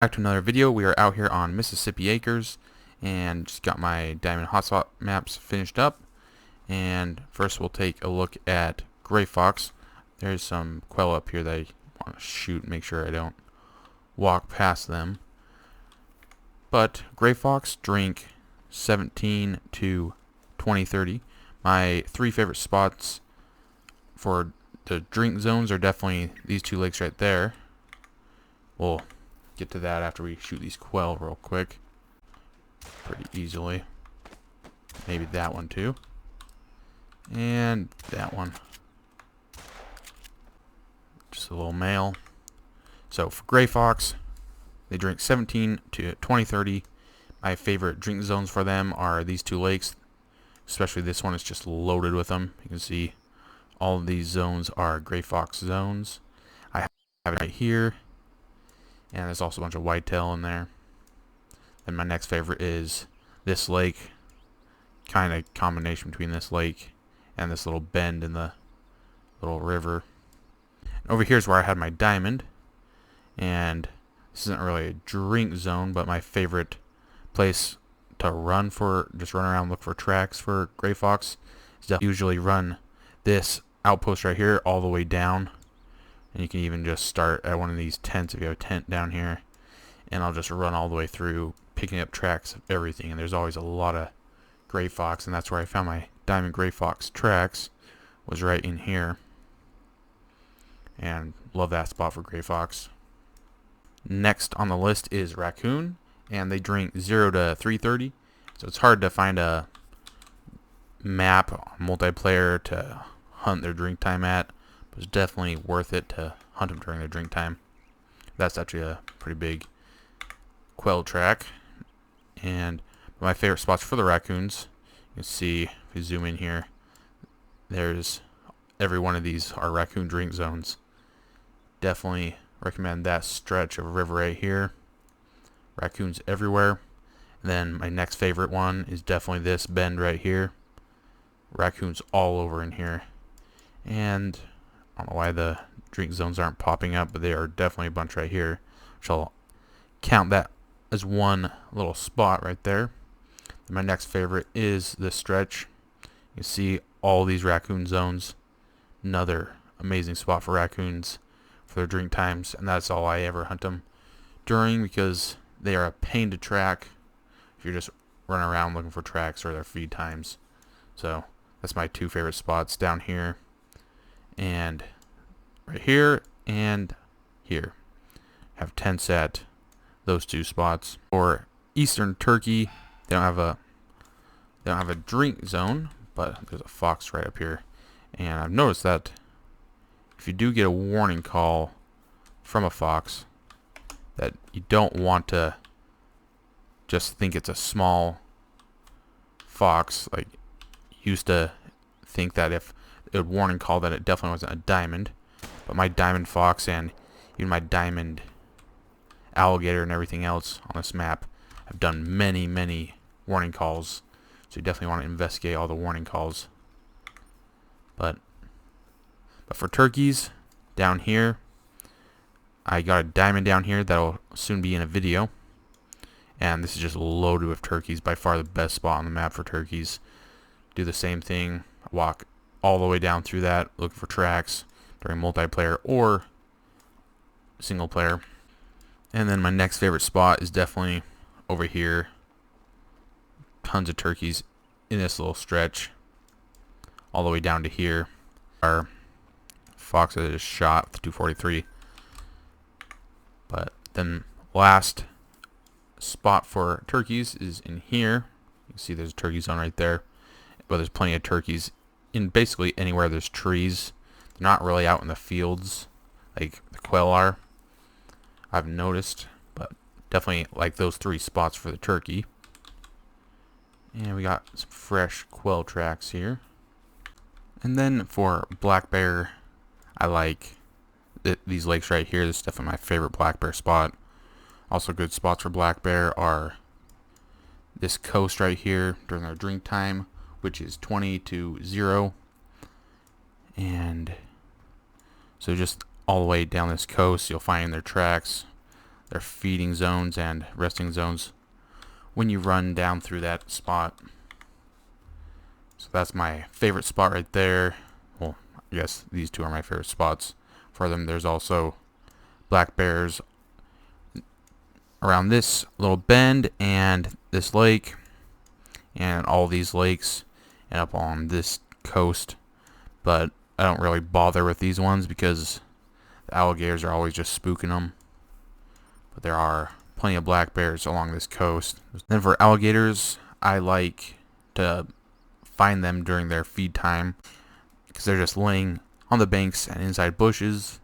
Back to another video. We are out here on Mississippi Acres and just got my diamond hotspot maps finished up. And first we'll take a look at gray fox. There's some quail up here that I want to shoot, make sure I don't walk past them. But gray fox drink 17 to 20-30. My three favorite spots for the drink zones are definitely these two lakes right there. We'll get to that after we shoot these quail real quick pretty easily. Maybe that one too, and that one, just a little male. So for gray fox, they drink 17 to 20-30. My favorite drink zones for them are these two lakes, especially this one is just loaded with them. You can see all of these zones are gray fox zones. I have it right here. And there's also a bunch of whitetail in there. Then my next favorite is this lake. Kind of combination between this lake and this little bend in the little river. And over here is where I had my diamond. And this isn't really a drink zone, but my favorite place to run for, just run around, look for tracks for gray fox, is to usually run this outpost right here all the way down. And you can even just start at one of these tents if you have a tent down here. And I'll just run all the way through, picking up tracks of everything. And there's always a lot of gray fox, and that's where I found my diamond gray fox tracks, was right in here. And love that spot for gray fox. Next on the list is raccoon, and they drink 0 to 330. So it's hard to find a map on multiplayer to hunt their drink time at. But it's definitely worth it to hunt them during their drink time. That's actually a pretty big quail track. And my favorite spots for the raccoons, you can see if you zoom in here, there's every one of these are raccoon drink zones. Definitely recommend that stretch of river right here. Raccoons everywhere. And then my next favorite one is definitely this bend right here. Raccoons all over in here. And I don't know why the drink zones aren't popping up, but they are definitely a bunch right here. So I'll count that as one little spot right there. And my next favorite is this stretch. You can see all these raccoon zones. Another amazing spot for raccoons for their drink times, and that's all I ever hunt them during, because they are a pain to track if you're just running around looking for tracks or their feed times. So that's my two favorite spots down here. And right here and here have tents at those two spots. For eastern turkey, they don't have a drink zone, but there's a fox right up here. And I've noticed that if you do get a warning call from a fox, that you don't want to just think it's a small fox. Like, used to think that if it would warning call that it definitely wasn't a diamond, but my diamond fox and even my diamond alligator and everything else on this map have done many warning calls, so you definitely want to investigate all the warning calls. But for turkeys down here, I got a diamond down here that'll soon be in a video, and this is just loaded with turkeys. By far the best spot on the map for turkeys. Do the same thing, walk all the way down through that, look for tracks during multiplayer or single player. And then my next favorite spot is definitely over here. Tons of turkeys in this little stretch all the way down to here. Our fox that is shot with the 243. But then last spot for turkeys is in here. You can see there's a turkey zone right there, but there's plenty of turkeys in basically anywhere there's trees. They're not really out in the fields like the quail are, I've noticed, but definitely like those three spots for the turkey. And we got some fresh quail tracks here. And then for black bear, I like these lakes right here. This is definitely my favorite black bear spot. Also good spots for black bear are this coast right here during our drink time, which is 20 to 0. And so just all the way down this coast, you'll find their tracks. their feeding zones and resting zones when you run down through that spot. So that's my favorite spot right there. Well, I guess these two are my favorite spots for them. There's also black bears around this little bend and this lake and all these lakes and up on this coast, but I don't really bother with these ones because the alligators are always just spooking them. But there are plenty of black bears along this coast. Then for alligators, I like to find them during their feed time because they're just laying on the banks and inside bushes,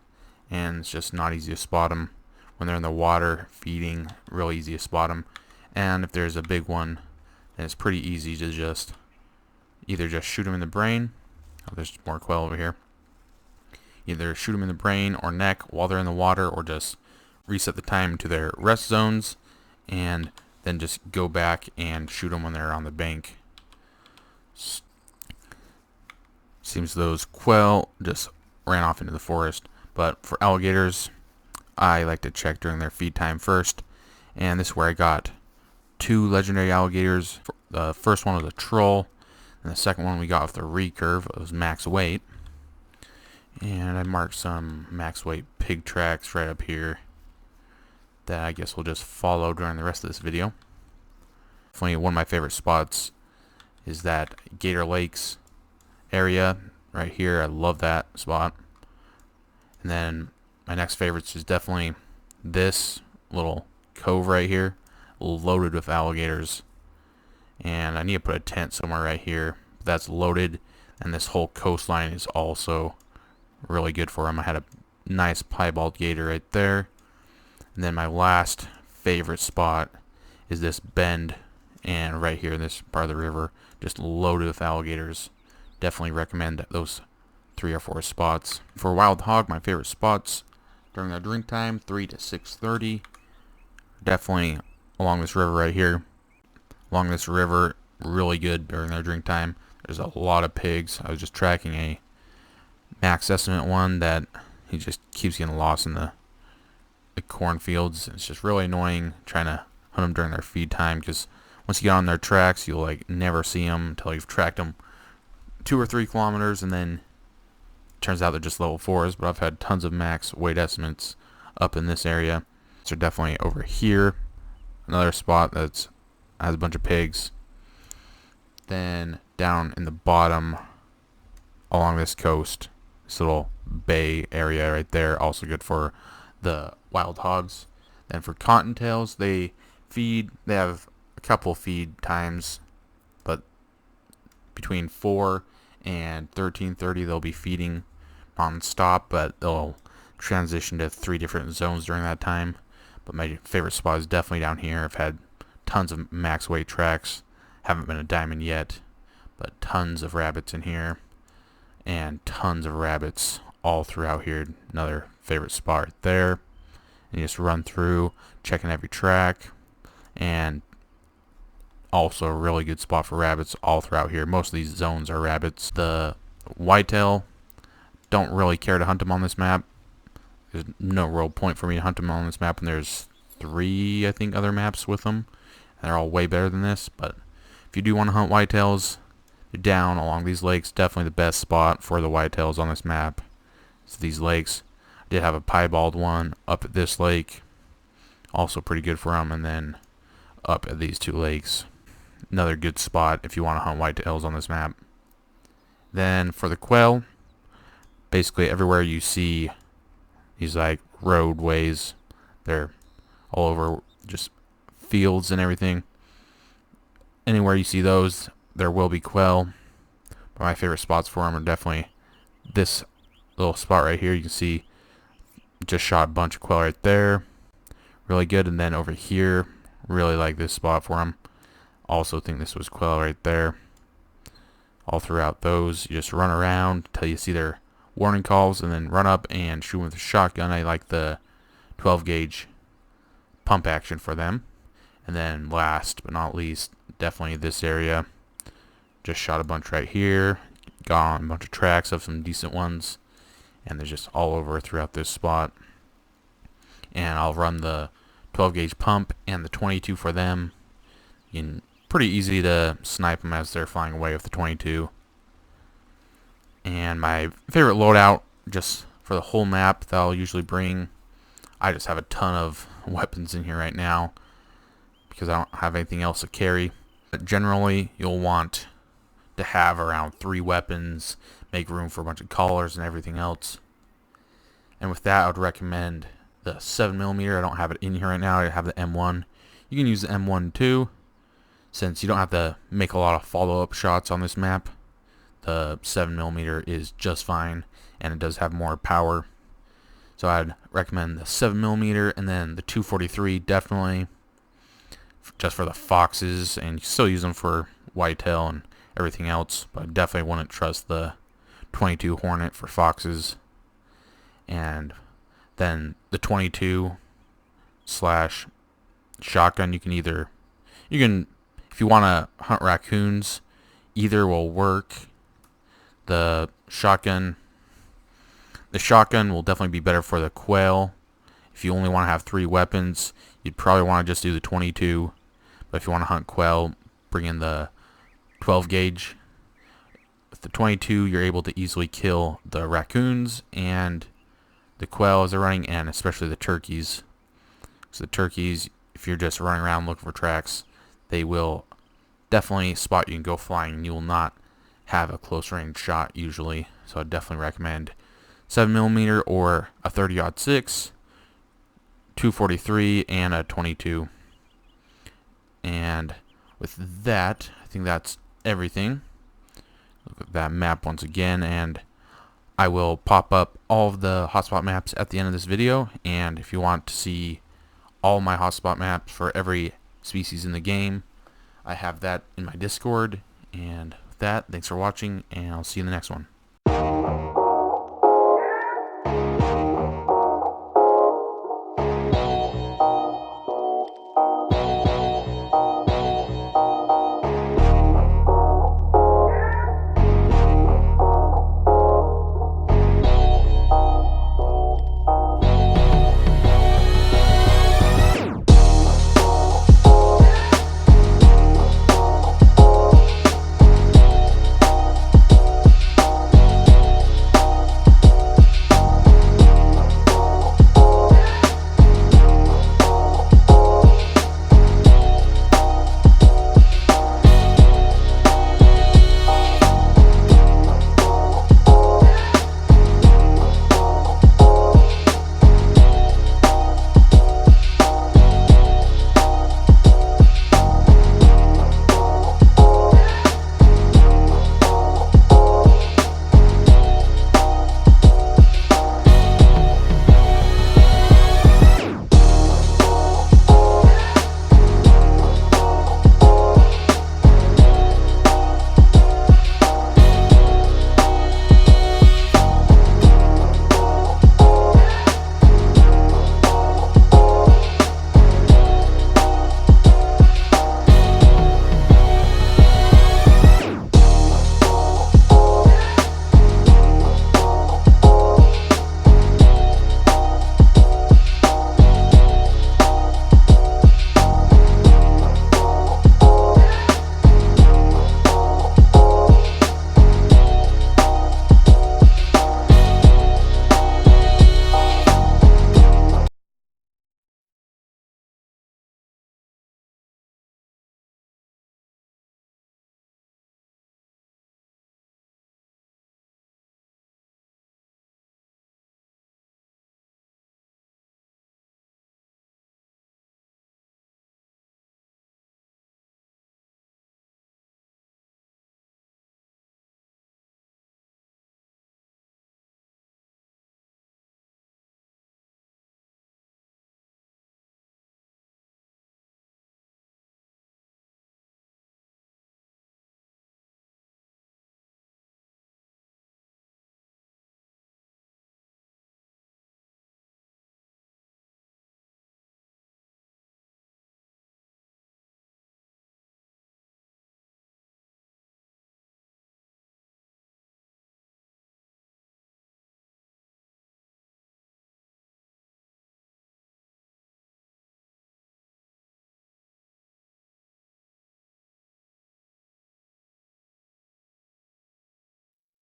and it's just not easy to spot them. When they're in the water feeding, real easy to spot them. And if there's a big one, then it's pretty easy to just either just shoot them in the brain. Oh, there's more quail over here. Either shoot them in the brain or neck while they're in the water, or just reset the time to their rest zones and then just go back and shoot them when they're on the bank. Seems those quail just ran off into the forest. But for alligators, I like to check during their feed time first. And this is where I got 2 legendary alligators. The first one was a troll, and the second one we got with the recurve. It was max weight. And I marked some max weight pig tracks right up here that I guess we'll just follow during the rest of this video. Definitely one of my favorite spots is that Gator Lakes area right here. I love that spot. And then my next favorites is definitely this little cove right here, loaded with alligators. And I need to put a tent somewhere right here. That's loaded, and this whole coastline is also really good for them. I had a nice piebald gator right there. And then my last favorite spot is this bend, and right here in this part of the river, just loaded with alligators. Definitely recommend those 3 or 4 spots. For wild hog, my favorite spots during their drink time, 3 to 6:30. Definitely along this river right here. Along this river, really good during their drink time. There's a lot of pigs. I was just tracking a max estimate one that he just keeps getting lost in the cornfields. It's just really annoying trying to hunt them during their feed time, because once you get on their tracks, you'll like never see them until you've tracked them 2 or 3 kilometers, and then it turns out they're just level 4s. But I've had tons of max weight estimates up in this area. So definitely over here, another spot that's has a bunch of pigs. Then down in the bottom along this coast, this little bay area right there, also good for the wild hogs. Then for cottontails, they have a couple feed times, but between 4 and 13:30 they'll be feeding non-stop, but they'll transition to 3 different zones during that time. But my favorite spot is definitely down here. I've had tons of max weight tracks. Haven't been a diamond yet, but tons of rabbits in here, and tons of rabbits all throughout here. Another favorite spot right there. And you just run through, checking every track, and also a really good spot for rabbits all throughout here. Most of these zones are rabbits. The whitetail, don't really care to hunt them on this map. There's no real point for me to hunt them on this map, and there's 3, I think, other maps with them. And they're all way better than this. But if you do want to hunt whitetails, you're down along these lakes. Definitely the best spot for the whitetails on this map. So these lakes. I did have a piebald one up at this lake. Also pretty good for them. And then up at these 2 lakes. Another good spot if you want to hunt whitetails on this map. Then for the quail, basically everywhere you see these like roadways, they're all over just fields and everything. Anywhere you see those, there will be quail. But my favorite spots for them are definitely this little spot right here. You can see just shot a bunch of quail right there. Really good. And then over here, really like this spot for them. Also think this was quail right there. All throughout those, you just run around until you see their warning calls, and then run up and shoot with a shotgun. I like the 12 gauge pump action for them. And then last but not least, definitely this area. Just shot a bunch right here. Got on a bunch of tracks of some decent ones. And they're just all over throughout this spot. And I'll run the 12 gauge pump and the 22 for them. Pretty easy to snipe them as they're flying away with the 22. And my favorite loadout, just for the whole map that I'll usually bring, I just have a ton of weapons in here right now because I don't have anything else to carry. But generally, you'll want to have around 3 weapons, make room for a bunch of collars and everything else. And with that, I would recommend the 7mm. I don't have it in here right now. I have the M1. You can use the M1 too, since you don't have to make a lot of follow-up shots on this map. The 7mm is just fine, and it does have more power. So I'd recommend the 7mm, and then the 243 definitely, just for the foxes, and you still use them for whitetail and everything else, but I definitely wouldn't trust the 22 Hornet for foxes. And then the 22 slash shotgun, you can if you want to hunt raccoons, either will work. The shotgun will definitely be better for the quail. If you only want to have 3 weapons, you'd probably want to just do the 22. But if you want to hunt quail, bring in the 12 gauge. With the 22, you're able to easily kill the raccoons and the quail as they're running, and especially the turkeys. So the turkeys, if you're just running around looking for tracks, they will definitely spot you and go flying, and you will not have a close range shot usually. So I definitely recommend 7mm or a 30-06, 243, and a 22. And with that, I think that's everything. Look at that map once again, and I will pop up all of the hotspot maps at the end of this video. And if you want to see all my hotspot maps for every species in the game, I have that in my Discord. And with that, thanks for watching, and I'll see you in the next one.